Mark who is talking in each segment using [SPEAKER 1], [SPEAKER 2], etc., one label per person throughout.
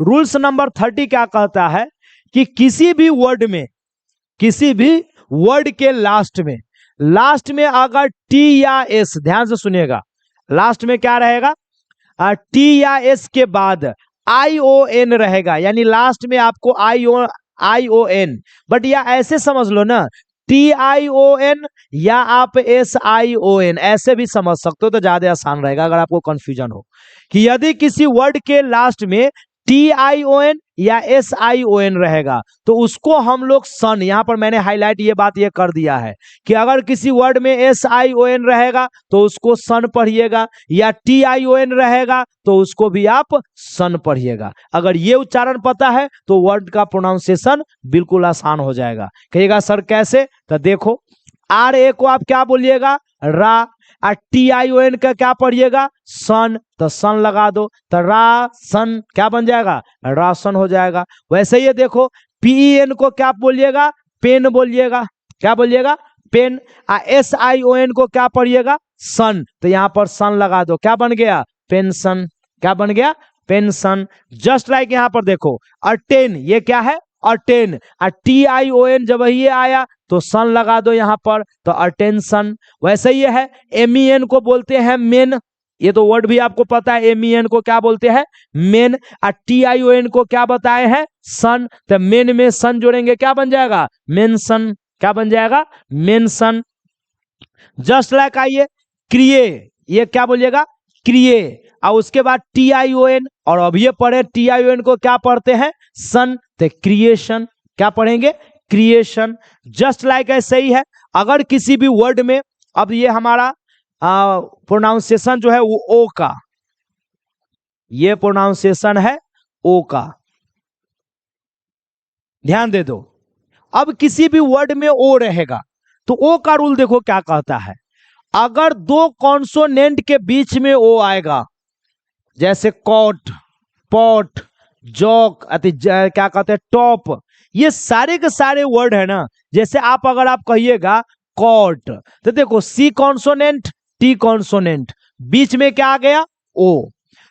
[SPEAKER 1] Rules number 30 क्या कहता है कि किसी भी वर्ड के लास्ट में अगर टी या एस, ध्यान से सुनिएगा, लास्ट में क्या रहेगा, टी या एस के बाद ION रहेगा, यानी लास्ट में आपको ION, बट या ऐसे समझ लो ना, TION या आप SION ऐसे भी समझ सकते हो तो ज्यादा आसान रहेगा अगर आपको कंफ्यूजन हो कि यदि किसी वर्ड के लास्ट में TION या SION रहेगा तो उसको हम लोग सन, यहां पर मैंने हाईलाइट ये बात ये कर दिया है कि अगर किसी वर्ड में SION रहेगा तो उसको सन पढ़िएगा, या TION रहेगा तो उसको भी आप सन पढ़िएगा। अगर ये उच्चारण पता है तो वर्ड का प्रोनाउंसिएशन बिल्कुल आसान हो जाएगा। कहिएगा सर कैसे, तो देखो RA को आप क्या बोलिएगा, रा, और TION का क्या पढ़िएगा, सन, तो सन लगा दो, तो रा सन क्या बन जाएगा, राशन हो जाएगा। वैसे ये देखो PEN को क्या बोलिएगा, पेन बोलिएगा, क्या बोलिएगा, पेन। SION को क्या पढ़िएगा, सन, तो यहां पर सन लगा दो, क्या बन गया, पेंशन, क्या बन गया, पेंशन। जस्ट लाइक यहां पर देखो अटेन, ये क्या है, अटेन, TION जब ये आया तो सन लगा दो यहां पर, तो अटेंशन। वैसे ये है MEN को बोलते हैं मेन, ये तो वर्ड भी आपको पता है, MEN को क्या बोलते हैं, मेन। TION को क्या बताए हैं, सन, तो मेन में सन जोड़ेंगे क्या बन जाएगा, मेंशन, क्या बन जाएगा, मेंशन। जस्ट लाइक आइए क्रिए, ये क्या बोलिएगा, क्रिए, और उसके बाद TION, और अब ये पढ़े TION को क्या पढ़ते हैं, सन, तो क्रिएशन, क्या पढ़ेंगे, क्रिएशन। जस्ट लाइक ऐसे ही है अगर किसी भी वर्ड में, अब ये हमारा प्रोनाउंसिएशन जो है वो ओ का, ये प्रोनाउंसिएशन है ओ का, ध्यान दे दो। अब किसी भी वर्ड में ओ रहेगा तो ओ का रूल देखो क्या कहता है, अगर दो कॉन्सोनेंट के बीच में ओ आएगा, जैसे कॉट, पॉट, जॉक, क्या कहते हैं, टॉप, ये सारे के सारे वर्ड है ना, जैसे आप अगर आप कहिएगा कॉट, तो देखो C कॉन्सोनेंट, T कॉन्सोनेंट, बीच में क्या आ गया, ओ।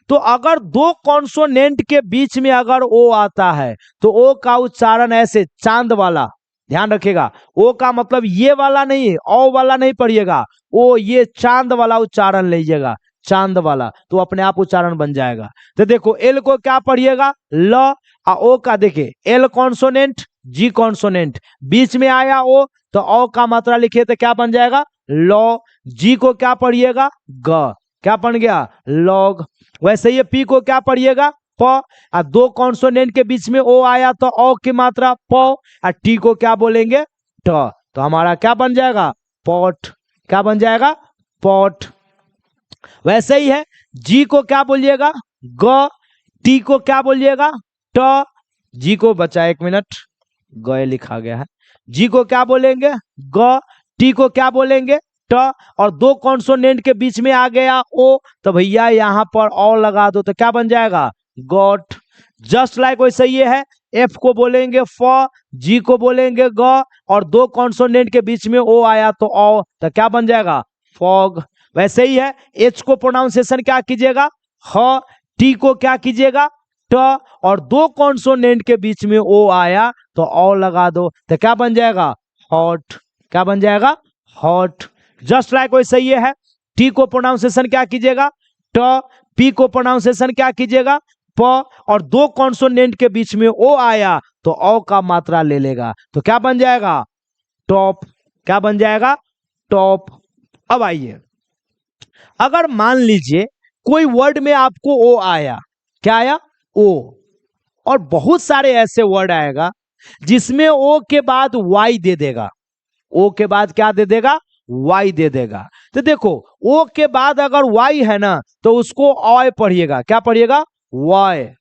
[SPEAKER 1] तो अगर दो कॉन्सोनेंट के बीच में अगर ओ आता है तो ओ का उच्चारण ऐसे चांद वाला, ध्यान रखिएगा, ओ का मतलब ये वाला नहीं, ओ वाला नहीं पढ़िएगा, ओ ये चांद वाला उच्चारण लीजिएगा, चांद वाला, तो अपने आप उच्चारण बन जाएगा। तो देखो एल को क्या पढ़िएगा, ल, ओ का देखिए एल कॉन्सोनेंट, G कॉन्सोनेंट, बीच में आया ओ, तो ओ का मात्रा लिखे तो क्या बन जाएगा, लॉ। जी को क्या पढ़िएगा, ग, क्या बन गया, लॉग। वैसे ये पी को क्या पढ़िएगा, प, दो कॉन्सोनेंट के बीच में ओ आया तो ओ की मात्रा प, और टी को क्या बोलेंगे, ट, तो हमारा क्या बन जाएगा, पॉट, क्या बन जाएगा, पॉट। वैसे ही है जी को क्या बोलिएगा, ग, टी को क्या बोलिएगा, ट, जी को बचा, एक मिनट, ग लिखा गया है, जी को क्या बोलेंगे, ग, टी को क्या बोलेंगे, ट, और दो कॉन्सोनेंट के बीच में आ गया ओ, तो भैया यहां पर ओ लगा दो, तो क्या बन जाएगा, गॉट। जस्ट लाइक वैसे ये है, एफ को बोलेंगे फ, जी को बोलेंगे ग, और दो कॉन्सोनेंट के बीच में ओ आया तो ओ, तो क्या बन जाएगा, फॉग। वैसे ही है एच को प्रोनाउंसिएशन क्या कीजिएगा, ह, टी को क्या कीजिएगा, ट, और दो कॉन्सोनेंट के बीच में ओ आया तो ओ लगा दो, तो क्या बन जाएगा, हॉट, क्या बन जाएगा, हॉट। जस्ट लाइक वैसे ये है, टी को प्रोनाउंसिएशन क्या कीजिएगा, ट, पी को प्रोनाउंसिएशन क्या कीजिएगा, प, और दो कॉन्सोनेंट के बीच में ओ आया तो ओ का मात्रा ले लेगा, तो क्या बन जाएगा, टॉप, क्या बन जाएगा, टॉप। अब आइए, अगर मान लीजिए कोई वर्ड में आपको ओ आया, क्या आया, ओ, और बहुत सारे ऐसे वर्ड आएगा जिसमें ओ के बाद वाई दे देगा, ओ के बाद क्या दे देगा, वाई दे देगा। तो देखो ओ के बाद अगर वाई है ना तो उसको ऑय पढ़िएगा, क्या पढ़िएगा, वाय,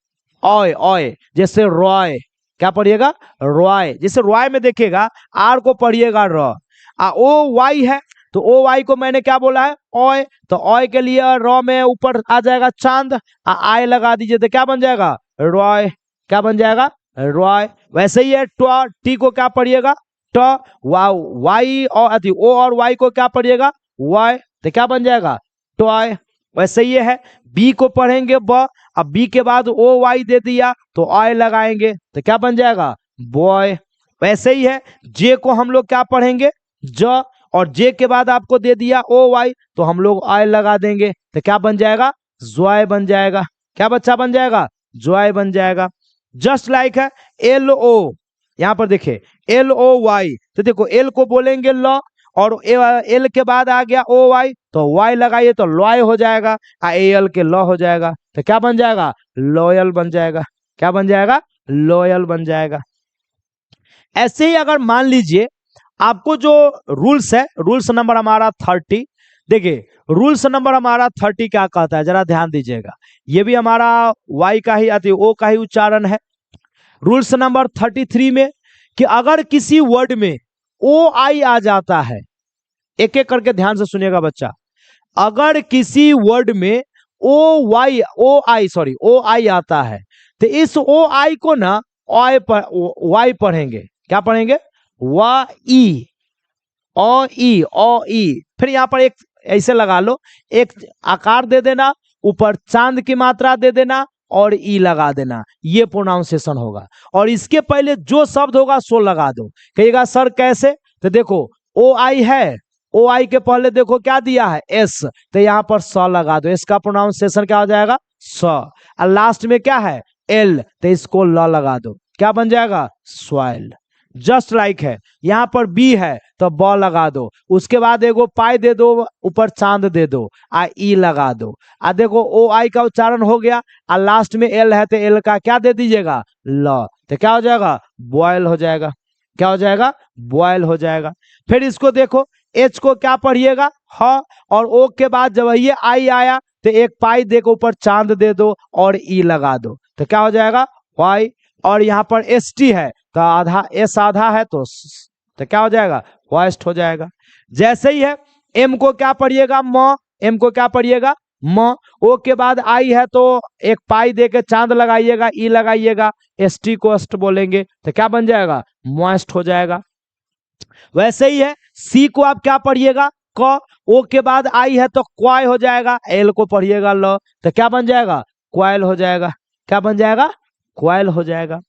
[SPEAKER 1] ऑय, ऑय, जैसे रॉय, क्या पढ़िएगा, रॉय, जैसे रॉय में देखिएगा आर को पढ़िएगा र, ओ वाई है तो ओ वाई को मैंने क्या बोला है, ऑय, तो ऑय के लिए रॉ में ऊपर आ जाएगा चांद, आय लगा दीजिए तो क्या बन जाएगा, रॉय, क्या बन जाएगा, रॉय। वैसे ही है ट्व, टी को क्या पढ़िएगा, ट, वाई, और ओ और वाई को क्या पढ़िएगा, वाई, तो क्या बन जाएगा, टॉय। वैसे ये है, बी को पढ़ेंगे ब, अब बी के बाद ओ वाई दे दिया तो आय लगाएंगे तो क्या बन जाएगा, बॉय। वैसे ही है, जे को हम लोग क्या पढ़ेंगे, ज, और जे के बाद आपको दे दिया ओ वाई तो हम लोग आय लगा देंगे तो क्या बन जाएगा, ज्वाय बन जाएगा। क्या बच्चा बन जाएगा, ज्वाय बन जाएगा। जस्ट लाइक है एल ओ, यहां पर देखिए एल ओ वाई, तो देखो एल को बोलेंगे ल, और एल के बाद आ गया ओ वाई तो वाई लगाइए तो लॉय हो जाएगा, एल के लॉ हो जाएगा तो क्या बन जाएगा, लॉयल बन जाएगा। क्या बन जाएगा, लॉयल बन जाएगा। ऐसे ही अगर मान लीजिए आपको जो रूल्स है, रूल्स नंबर हमारा 30, देखिए रूल्स नंबर हमारा 30 क्या कहता है, जरा ध्यान दीजिएगा, ये भी हमारा वाई का ही अति ओ का ही उच्चारण है। रूल्स नंबर 33 में कि अगर किसी वर्ड में ओ आई आ जाता है, एक एक करके ध्यान से सुनिएगा बच्चा, अगर किसी वर्ड में ओ आई आता है तो इस ओ आई को ना वाई पढ़ेंगे। क्या पढ़ेंगे, वाई, ओ ई, फिर यहां पर एक ऐसे लगा लो, एक आकार दे देना, ऊपर चांद की मात्रा दे देना और ई लगा देना, ये प्रोनाउंसिएशन होगा। और इसके पहले जो शब्द होगा सो लगा दो। कहिएगा सर कैसे, तो देखो ओ आई है, ओ आई के पहले देखो क्या दिया है, एस, तो यहां पर स लगा दो, इसका प्रोनाउंसिएशन क्या हो जाएगा, स। और लास्ट में क्या है, एल, तो इसको ल लगा दो, क्या बन जाएगा, स्वाइल। जस्ट लाइक है, यहां पर बी है तो ब लगा दो, उसके बाद एगो पाई दे दो, ऊपर चांद दे दो, ई लगा दो, देखो ओ आई का उच्चारण हो गया, और लास्ट में एल है तो एल का क्या दे दीजिएगा, ल, तो क्या हो जाएगा, बॉयल हो जाएगा। क्या हो जाएगा, बॉयल हो जाएगा। फिर इसको देखो, एच को क्या पढ़िएगा, ह, और ओ के बाद जब ये आई आया तो एक पाई देकर ऊपर चांद दे दो और ई लगा दो, तो क्या हो जाएगा, वाई। और यहाँ पर एस टी है तो आधा, एस आधा है तो क्या हो जाएगा, वॉइस्ट हो जाएगा। जैसे ही है, एम को क्या पढ़िएगा, म, एम को क्या पढ़िएगा, म, ओ के बाद आई है तो एक पाई देके चांद लगाइएगा, ई लगाइएगा, एस टी को अस्ट बोलेंगे तो क्या बन जाएगा, मॉइस्ट हो जाएगा। वैसे ही है, सी को आप क्या पढ़िएगा, क, ओ के बाद आई है तो क्वाय हो जाएगा, एल को पढ़िएगा ल, तो क्या बन जाएगा, क्वाइल हो जाएगा। क्या बन जाएगा, क्वाइल हो जाएगा।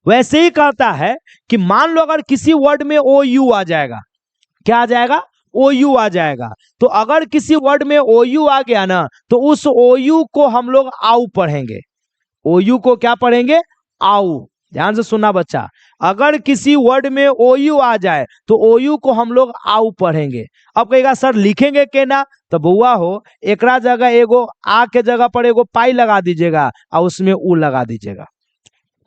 [SPEAKER 1] वैसे ही कहता है कि मान लो अगर किसी वर्ड में ओ यू आ जाएगा, क्या आ जाएगा, ओ यू आ जाएगा, तो अगर किसी वर्ड में ओ यू आ गया ना तो उस ओ यू को हम लोग आउ पढ़ेंगे। ओ यू को क्या पढ़ेंगे, आउ। ध्यान से सुनना बच्चा, अगर किसी वर्ड में ओ यू आ जाए तो ओ यू को हम लोग आउ पढ़ेंगे। अब कहेगा सर लिखेंगे के ना, तो बुआ हो एकरा जगह एगो आ के जगह पर एगो पाई लगा दीजिएगा और उसमें ऊ लगा दीजिएगा,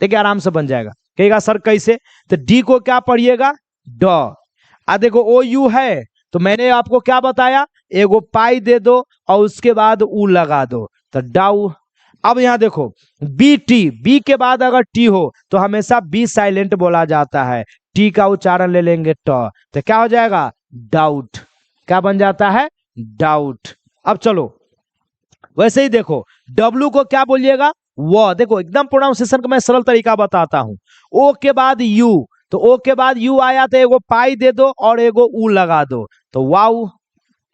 [SPEAKER 1] देखिए आराम से बन जाएगा। कहेगा सर कैसे, तो डी को क्या पढ़िएगा, ड, देखो ओ यू है तो मैंने आपको क्या बताया, एगो पाई दे दो और उसके बाद ऊ लगा दो तो डाउ। अब यहां देखो बी टी, बी के बाद अगर टी हो तो हमेशा बी साइलेंट बोला जाता है, टी का उच्चारण ले लेंगे ट, तो क्या हो जाएगा, डाउट। क्या बन जाता है, डाउट। अब चलो वैसे ही देखो, डब्ल्यू को क्या बोलिएगा, वो, देखो एकदम प्रोनाउंसिएशन का मैं सरल तरीका बताता हूं। ओ के बाद यू, तो ओ के बाद यू आया तो एगो पाई दे दो और एगो ऊ लगा दो तो वाउ।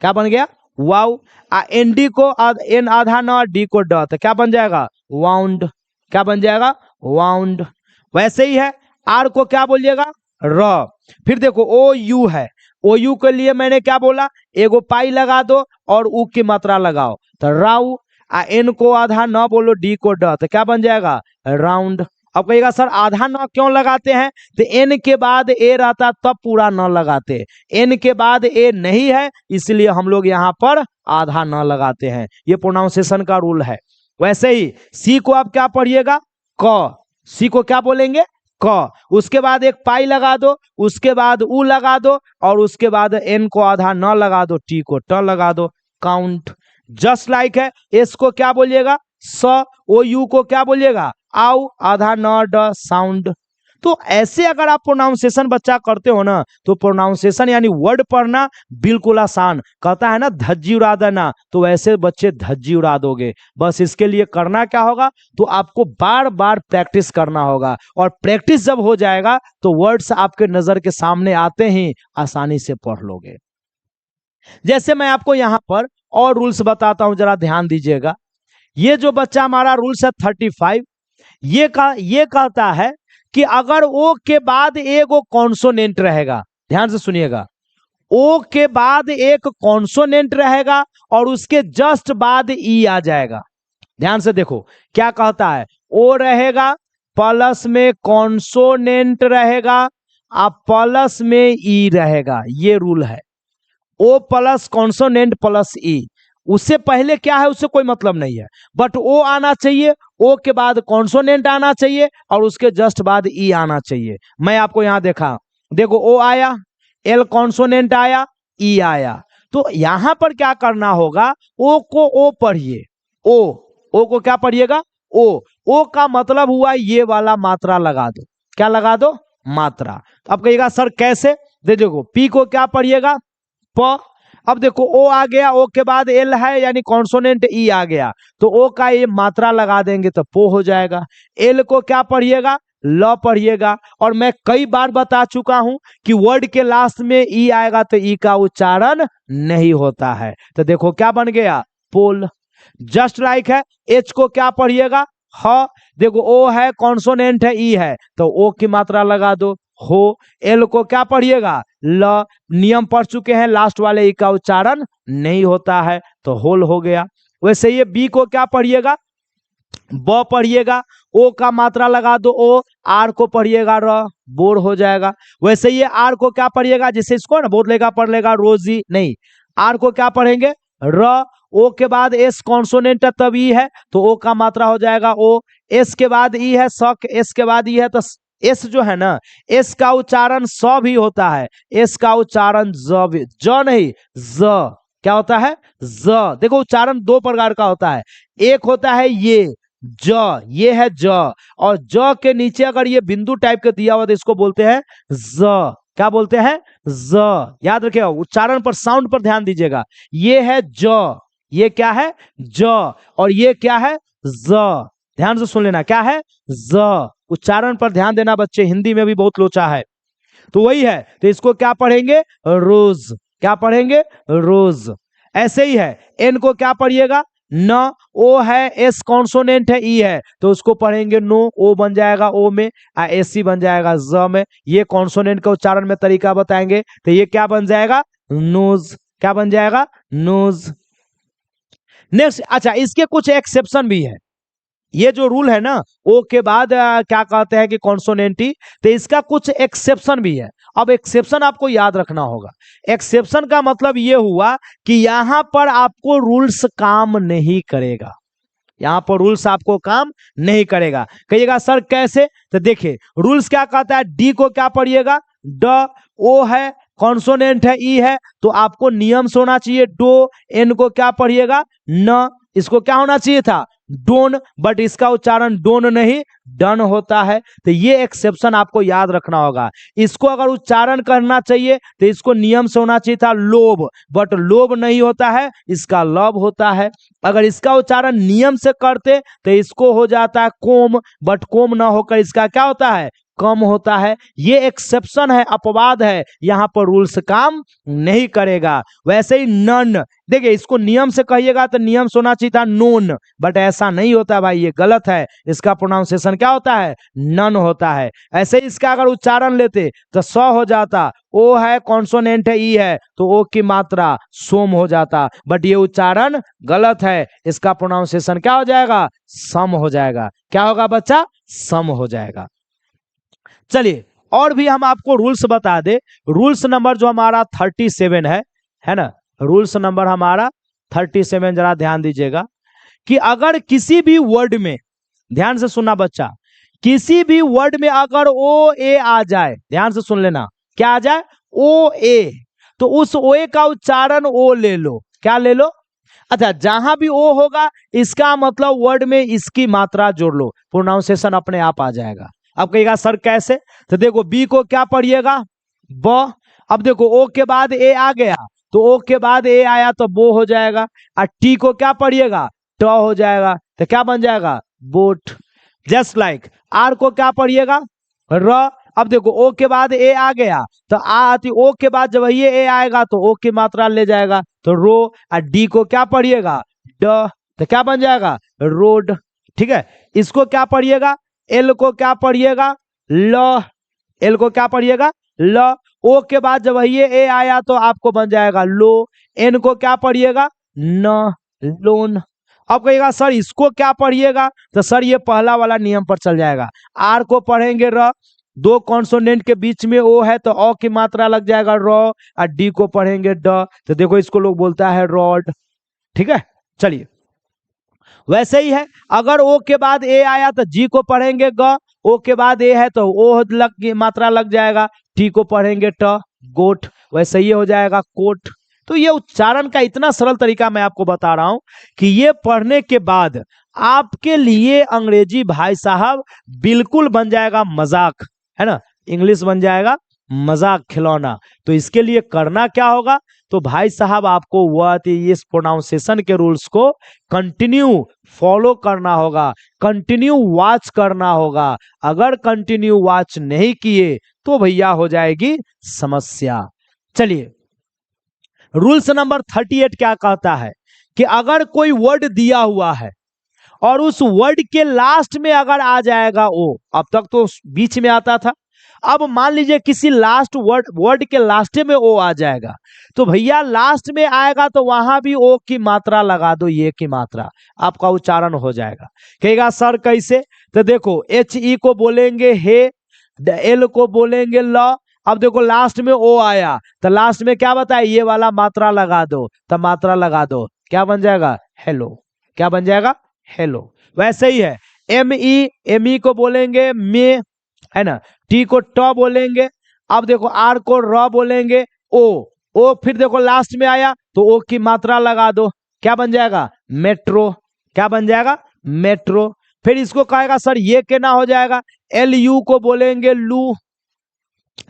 [SPEAKER 1] क्या बन गया, वाउ। एन डी को एन आधा न, डी को ड, तो क्या बन जाएगा, वाउंड। क्या बन जाएगा, वाउंड। वैसे ही है, आर को क्या बोलिएगा, र। फिर देखो ओ यू है, ओ यू के लिए मैंने क्या बोला, एगो पाई लगा दो और ऊ की मात्रा लगाओ तो राउ। एन को आधा न बोलो, डी को ड, तो क्या बन जाएगा, राउंड। अब कहिएगा सर आधा न क्यों लगाते हैं, तो एन के बाद ए रहता तब पूरा न लगाते, एन के बाद ए नहीं है इसलिए हम लोग यहाँ पर आधा न लगाते हैं, ये प्रोनाउंसिएशन का रूल है। वैसे ही सी को आप क्या पढ़िएगा, क, सी को क्या बोलेंगे, क, उसके बाद एक पाई लगा दो, उसके बाद ऊ लगा दो और उसके बाद एन को आधा न लगा दो, टी को ट लगा दो, काउंट। जस्ट लाइक है, एस को क्या बोलिएगा, स, ओ यू को क्या बोलिएगा, आउ, आधा न, ड, साउंड। तो ऐसे अगर आप प्रोनाउंसिएशन बच्चा करते हो ना तो प्रोनाउंसिएशन यानी वर्ड पढ़ना बिल्कुल आसान। कहता है ना धज्जी उड़ा देना, तो वैसे बच्चे धज्जी उड़ा दोगे। बस इसके लिए करना क्या होगा, तो आपको बार बार प्रैक्टिस करना होगा, और प्रैक्टिस जब हो जाएगा तो वर्ड्स आपके नजर के सामने आते ही आसानी से पढ़ लोगे। जैसे मैं आपको यहां पर और रूल्स बताता हूं, जरा ध्यान दीजिएगा। ये जो बच्चा हमारा रूल्स है 35, ये कहता है कि अगर ओ के बाद एक कॉन्सोनेंट रहेगा, ध्यान से सुनिएगा, ओ के बाद एक कॉन्सोनेंट रहेगा और उसके जस्ट बाद ई आ जाएगा। ध्यान से देखो क्या कहता है, ओ रहेगा प्लस में कॉन्सोनेंट रहेगा और प्लस में ई रहेगा, ये रूल है। ओ प्लस कॉन्सोनेंट प्लस ई, उससे पहले क्या है उससे कोई मतलब नहीं है, बट ओ आना चाहिए, ओ के बाद कॉन्सोनेंट आना चाहिए और उसके जस्ट बाद ई आना चाहिए। मैं आपको यहां देखो ओ आया, एल कॉन्सोनेंट आया, ई आया, तो यहां पर क्या करना होगा, ओ को ओ पढ़िए, ओ को क्या पढ़िएगा, ओ का मतलब हुआ ये वाला मात्रा लगा दो, क्या लगा दो, मात्रा। तो अब कहिएगा सर कैसे, देखो पी को क्या पढ़िएगा, प। अब देखो ओ आ गया, ओ के बाद एल है यानी कॉन्सोनेंट ई आ गया, तो ओ का ये मात्रा लगा देंगे तो पो हो जाएगा। एल को क्या पढ़िएगा, ल पढ़िएगा। और मैं कई बार बता चुका हूं कि वर्ड के लास्ट में ई आएगा तो ई का उच्चारण नहीं होता है, तो देखो क्या बन गया, पोल। जस्ट लाइक है, एच को क्या पढ़िएगा, ह। देखो ओ है कॉन्सोनेंट है ई है तो ओ की मात्रा लगा दो, हो। एल को क्या पढ़िएगा, ल। नियम पढ़ चुके हैं, लास्ट वाले ई का उच्चारण नहीं होता है तो होल हो गया। वैसे ये बी को क्या पढ़िएगा, ब पढ़िएगा, ओ का मात्रा लगा दो ओ, आर को पढ़िएगा र, बोर हो जाएगा। वैसे ये आर को क्या पढ़िएगा, जिसे इसको ना बोल लेगा पढ़ लेगा रोजी, नहीं, आर को क्या पढ़ेंगे, र। ओ के बाद एस कॉन्सोनेंट तब ई है तो ओ का मात्रा हो जाएगा ओ। एस के बाद ई है सक, एस के बाद ई है तो एस जो है ना, एस का उच्चारण स भी होता है, एस का उच्चारण ज नहीं ज, क्या होता है, ज। देखो उच्चारण दो प्रकार का होता है, एक होता है ये है ज, और ज के नीचे अगर ये बिंदु टाइप का दिया हुआ तो इसको बोलते हैं ज, क्या बोलते हैं, ज। याद रखिएगा उच्चारण पर, साउंड पर ध्यान दीजिएगा। ये है ज, ये क्या है ज, और ये क्या है ज, ध्यान से सुन लेना, क्या है ज। उच्चारण पर ध्यान देना बच्चे, हिंदी में भी बहुत लोचा है, तो वही है, तो इसको क्या पढ़ेंगे, रोज, क्या पढ़ेंगे, रोज। ऐसे ही है, एन को क्या पढ़िएगा, न। ओ है, एस कॉन्सोनेंट है, ई है तो उसको पढ़ेंगे नो, ओ बन जाएगा ओ में, एसी बन जाएगा ज में। ये कॉन्सोनेंट का उच्चारण में तरीका बताएंगे, तो ये क्या बन जाएगा, नोज, क्या बन जाएगा, नोज। नेक्स्ट, अच्छा इसके कुछ एक्सेप्शन भी है, ये जो रूल है ना ओ के बाद क्या कहते हैं कि कॉन्सोनेंटी, तो इसका कुछ एक्सेप्शन भी है। अब एक्सेप्शन आपको याद रखना होगा, एक्सेप्शन का मतलब ये हुआ कि यहां पर आपको रूल्स काम नहीं करेगा, यहां पर रूल्स आपको काम नहीं करेगा। कहिएगा सर कैसे, तो देखिए रूल्स क्या कहता है, डी को क्या पढ़िएगा, ड। ओ है कॉन्सोनेंट है, ई है तो आपको नियम से होना चाहिए डो। एन को क्या पढ़िएगा, न, इसको क्या होना चाहिए था, डोन, बट इसका उच्चारण डोन नहीं डन होता है, तो ये एक्सेप्शन आपको याद रखना होगा। इसको अगर उच्चारण करना चाहिए तो इसको नियम से होना चाहिए था लोभ, बट लोभ नहीं होता है, इसका लव होता है। अगर इसका उच्चारण नियम से करते तो इसको हो जाता है कोम, बट कोम ना होकर इसका क्या होता है, कम होता है। ये एक्सेप्शन है, अपवाद है, यहां पर रूल्स काम नहीं करेगा। वैसे ही नन, देखिए इसको नियम से कहिएगा तो नियम से होना चाहिए था नोन, बट ऐसा नहीं होता भाई, ये गलत है, इसका प्रोनाउंसिएशन क्या होता है, नन होता है। ऐसे इसका अगर उच्चारण लेते तो स हो जाता, ओ है कॉन्सोनेंट है, ई है तो ओ की मात्रा सोम हो जाता, बट ये उच्चारण गलत है, इसका प्रोनाउंसिएशन क्या हो जाएगा, सम हो जाएगा। क्या होगा बच्चा, सम हो जाएगा। चलिए और भी हम आपको रूल्स बता दे, रूल्स नंबर जो हमारा 37 है ना, रूल्स नंबर हमारा 37, जरा ध्यान दीजिएगा कि अगर किसी भी वर्ड में, ध्यान से सुनना बच्चा, किसी भी वर्ड में अगर ओ ए आ जाए, ध्यान से सुन लेना, क्या आ जाए, ओ ए, तो उस ओ ए का उच्चारण ओ ले लो, क्या ले लो, अच्छा जहां भी ओ होगा इसका मतलब वर्ड में इसकी मात्रा जोड़ लो, प्रोनाउंसिएशन अपने आप आ जाएगा। अब कहिएगा सर कैसे, तो देखो बी को क्या पढ़िएगा, ब। अब देखो ओ के बाद ए आ गया तो ओ के बाद ए आया तो बो हो जाएगा, और टी को क्या पढ़िएगा, ट हो जाएगा, तो क्या बन जाएगा, बोट। जस्ट लाइक आर को क्या पढ़िएगा, र। अब देखो ओ के बाद ए आ गया तो आ आती, ओ के बाद जब ये ए आएगा तो ओ की मात्रा ले जाएगा तो रो, और डी को क्या पढ़िएगा ड, तो क्या बन जाएगा रोड। ठीक है, इसको क्या पढ़िएगा एल को क्या पढ़िएगा ल, एल को क्या पढ़िएगा ल। ओ के बाद जब ये ए आया तो आपको बन जाएगा लो, एन को क्या पढ़िएगा न, लोन। अब कहिएगा सर इसको क्या पढ़िएगा, तो सर ये पहला वाला नियम पर चल जाएगा। आर को पढ़ेंगे र, दो कॉन्सोनेंट के बीच में ओ है तो ओ की मात्रा लग जाएगा रॉ, और डी को पढ़ेंगे ड, तो देखो इसको लोग बोलता है रॉड। ठीक है, चलिए वैसे ही है, अगर ओ के बाद ए आया तो जी को पढ़ेंगे ग, ओ के बाद ए है तो ओ लग मात्रा लग जाएगा, टी को पढ़ेंगे ट, गोट। वैसे ही हो जाएगा कोट। तो ये उच्चारण का इतना सरल तरीका मैं आपको बता रहा हूं कि ये पढ़ने के बाद आपके लिए अंग्रेजी भाई साहब बिल्कुल बन जाएगा मजाक, है ना, इंग्लिश बन जाएगा मजाक खिलौना। तो इसके लिए करना क्या होगा, तो भाई साहब आपको वर्ड इस प्रोनाउंसिएशन के रूल्स को कंटिन्यू फॉलो करना होगा, कंटिन्यू वॉच करना होगा। अगर कंटिन्यू वॉच नहीं किए तो भैया हो जाएगी समस्या। चलिए रूल्स नंबर 38 क्या कहता है कि अगर कोई वर्ड दिया हुआ है और उस वर्ड के लास्ट में अगर आ जाएगा ओ, अब तक तो बीच में आता था, अब मान लीजिए किसी लास्ट वर्ड के लास्ट में ओ आ जाएगा तो भैया लास्ट में आएगा तो वहां भी ओ की मात्रा लगा दो, ये की मात्रा, आपका उच्चारण हो जाएगा। कहेगा सर कैसे, तो देखो एच ई को बोलेंगे हे, एल को बोलेंगे ल। अब देखो लास्ट में ओ आया तो लास्ट में क्या बताए ये वाला मात्रा लगा दो, तो मात्रा लगा दो, क्या बन जाएगा हेलो, क्या बन जाएगा हेलो। वैसे ही है एम ई को बोलेंगे मे, है ना, टी को ट बोलेंगे। अब देखो आर को र बोलेंगे ओ फिर देखो लास्ट में आया तो ओ की मात्रा लगा दो, क्या बन जाएगा मेट्रो, क्या बन जाएगा मेट्रो। फिर इसको कहेगा सर ये कहना हो जाएगा, एल यू को बोलेंगे लू,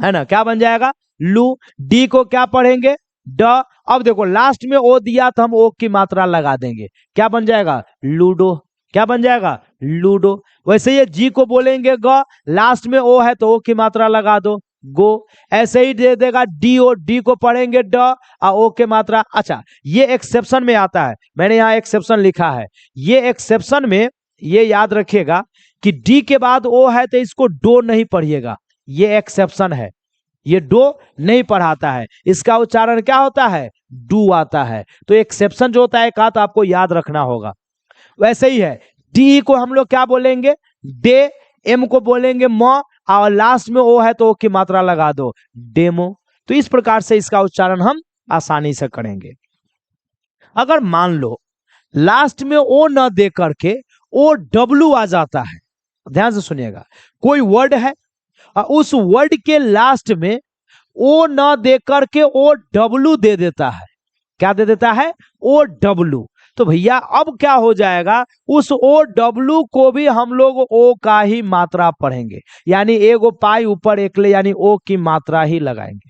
[SPEAKER 1] है ना, क्या बन जाएगा लू। डी को क्या पढ़ेंगे ड। अब देखो लास्ट में ओ दिया तो हम ओ की मात्रा लगा देंगे, क्या बन जाएगा लूडो, क्या बन जाएगा लूडो। वैसे ये जी को बोलेंगे ग, लास्ट में ओ है तो ओ की मात्रा लगा दो गो। ऐसे ही दे देगा डी, ओ डी को पढ़ेंगे ड और ओ के मात्रा। अच्छा ये एक्सेप्शन में आता है, मैंने यहाँ एक्सेप्शन लिखा है, ये एक्सेप्शन में ये याद रखिएगा कि डी के बाद ओ है तो इसको डो नहीं पढ़िएगा, ये एक्सेप्शन है, ये डो नहीं पढ़ाता है, इसका उच्चारण क्या होता है डू आता है। तो एक्सेप्शन जो होता है का तो आपको याद रखना होगा। वैसे ही है डी को हम लोग क्या बोलेंगे डे, एम को बोलेंगे म, और लास्ट में ओ है तो ओ की मात्रा लगा दो डेमो। तो इस प्रकार से इसका उच्चारण हम आसानी से करेंगे। अगर मान लो लास्ट में ओ न दे करके ओ डब्ल्यू आ जाता है, ध्यान से सुनिएगा, कोई वर्ड है और उस वर्ड के लास्ट में ओ न दे करके ओ डब्ल्यू दे देता है, क्या दे देता है ओ डब्ल्यू, तो भैया अब क्या हो जाएगा उस ओ डब्ल्यू को भी हम लोग ओ का ही मात्रा पढ़ेंगे, यानी एगो पाई ऊपर एकले यानी ओ की मात्रा ही लगाएंगे।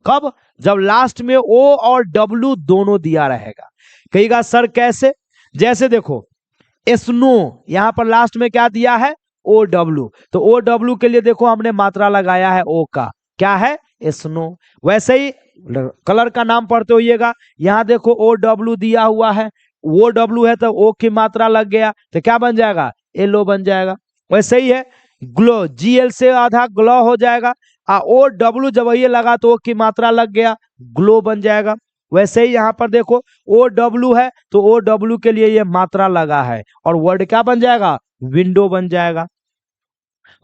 [SPEAKER 1] कब, जब लास्ट में ओ और डब्ल्यू दोनों दिया रहेगा। कहिएगा सर कैसे, जैसे देखो स्नो, यहां पर लास्ट में क्या दिया है ओ डब्ल्यू, तो ओ डब्ल्यू के लिए देखो हमने मात्रा लगाया है ओ का, क्या है स्नो। वैसे ही कलर का नाम पढ़ते होइएगा, यहां देखो ओ डब्ल्यू दिया हुआ है, वो डब्ल्यू है तो ओ की मात्रा लग गया तो क्या बन जाएगा एलो बन जाएगा। वैसे ही है ग्लो, जी एल से आधा ग्लो हो जाएगा, ओ डब्ल्यू जब ये लगा तो ओ की मात्रा लग गया ग्लो बन जाएगा। वैसे ही यहाँ पर देखो ओ डब्ल्यू है तो ओ डब्ल्यू के लिए ये मात्रा लगा है और वर्ड क्या बन जाएगा विंडो बन जाएगा।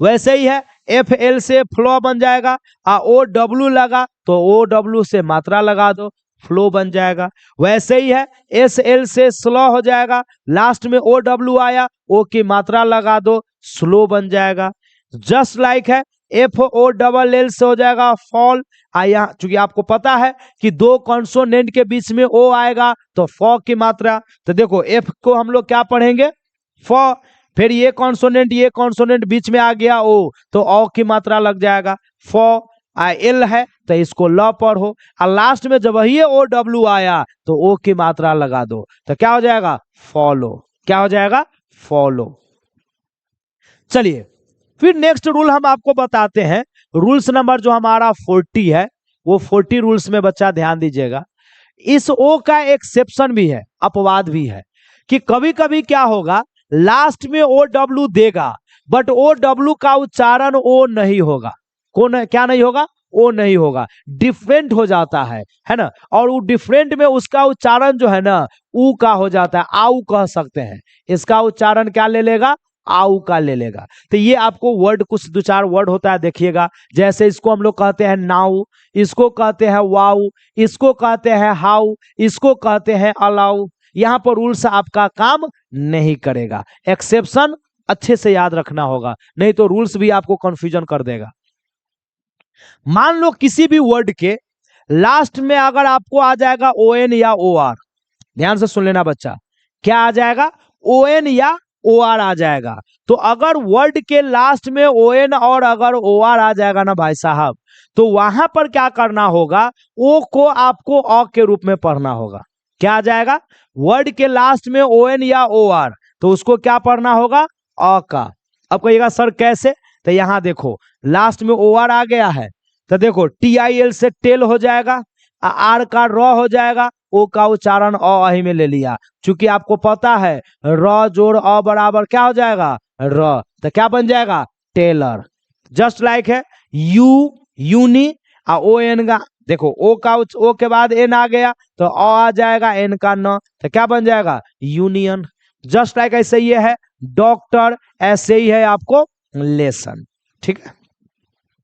[SPEAKER 1] वैसे ही है एफ एल से फ्लो बन जाएगा, ओ डब्ल्यू लगा तो ओ डब्ल्यू से मात्रा लगा दो फ्लो बन जाएगा। वैसे ही है एस एल से स्लो हो जाएगा, लास्ट में ओ डब्ल्यू आया ओ की मात्रा लगा दो स्लो बन जाएगा। जस्ट लाइक है एफ ओ डबल एल से हो जाएगा फॉल, यहाँ चूंकि आपको पता है कि दो कॉन्सोनेंट के बीच में ओ आएगा तो फॉ की मात्रा, तो देखो एफ को हम लोग क्या पढ़ेंगे फॉ, फिर ये कॉन्सोनेंट बीच में आ गया ओ तो ओ की मात्रा लग जाएगा फॉ। एल है तो इसको ल पढ़ो, और लास्ट में जब ये ओ डब्ल्यू आया तो ओ की मात्रा लगा दो तो क्या हो जाएगा फॉलो, क्या हो जाएगा फॉलो। चलिए फिर नेक्स्ट रूल हम आपको बताते हैं, रूल्स नंबर जो हमारा 40 है, वो 40 रूल्स में बच्चा ध्यान दीजिएगा। इस ओ का एक्सेप्शन भी है, अपवाद भी है, कि कभी कभी क्या होगा, लास्ट में ओ डब्ल्यू देगा बट ओ डब्ल्यू का उच्चारण ओ नहीं होगा। कौन क्या नहीं होगा? ओ नहीं होगा, डिफरेंट हो जाता है ना। और वो डिफरेंट में उसका उच्चारण जो है ना, ऊ का हो जाता है, आऊ कह सकते हैं। इसका उच्चारण क्या ले लेगा? आऊ का ले लेगा। तो ये आपको वर्ड, कुछ दो चार वर्ड होता है, देखिएगा। जैसे इसको हम लोग कहते हैं नाउ, इसको कहते हैं वाउ, इसको कहते हैं हाउ, इसको कहते हैं अलाउ। यहां पर रूल्स आपका काम नहीं करेगा। एक्सेप्शन अच्छे से याद रखना होगा, नहीं तो रूल्स भी आपको कंफ्यूजन कर देगा। मान लो किसी भी वर्ड के लास्ट में अगर आपको आ जाएगा ओ एन या ओ आर, ध्यान से सुन लेना बच्चा, क्या आ जाएगा? ओ एन या ओ आर आ जाएगा। तो अगर वर्ड के लास्ट में ओ एन और अगर ओ आर आ जाएगा ना भाई साहब, तो वहां पर क्या करना होगा? ओ को आपको अ के रूप में पढ़ना होगा। क्या आ जाएगा? वर्ड के लास्ट में ओ एन या ओ आर, तो उसको क्या पढ़ना होगा? अ का। अब कहिएगा सर कैसे? तो यहां देखो, लास्ट में ओ आर आ गया है, तो देखो टी आई एल से टेल हो जाएगा, आर का र हो जाएगा, ओ का उच्चारण अ ही में ले लिया। चूंकि आपको पता है र जोड़ अ बराबर क्या हो जाएगा? र। तो क्या बन जाएगा? टेलर। जस्ट लाइक है यू, यूनी, ओ एन का, देखो ओ के बाद एन आ गया तो अ आ जाएगा, एन का न, तो क्या बन जाएगा? यूनियन। जस्ट लाइक ऐसे ये है डॉक्टर, ऐसे ही है आपको लेसन। ठीक है।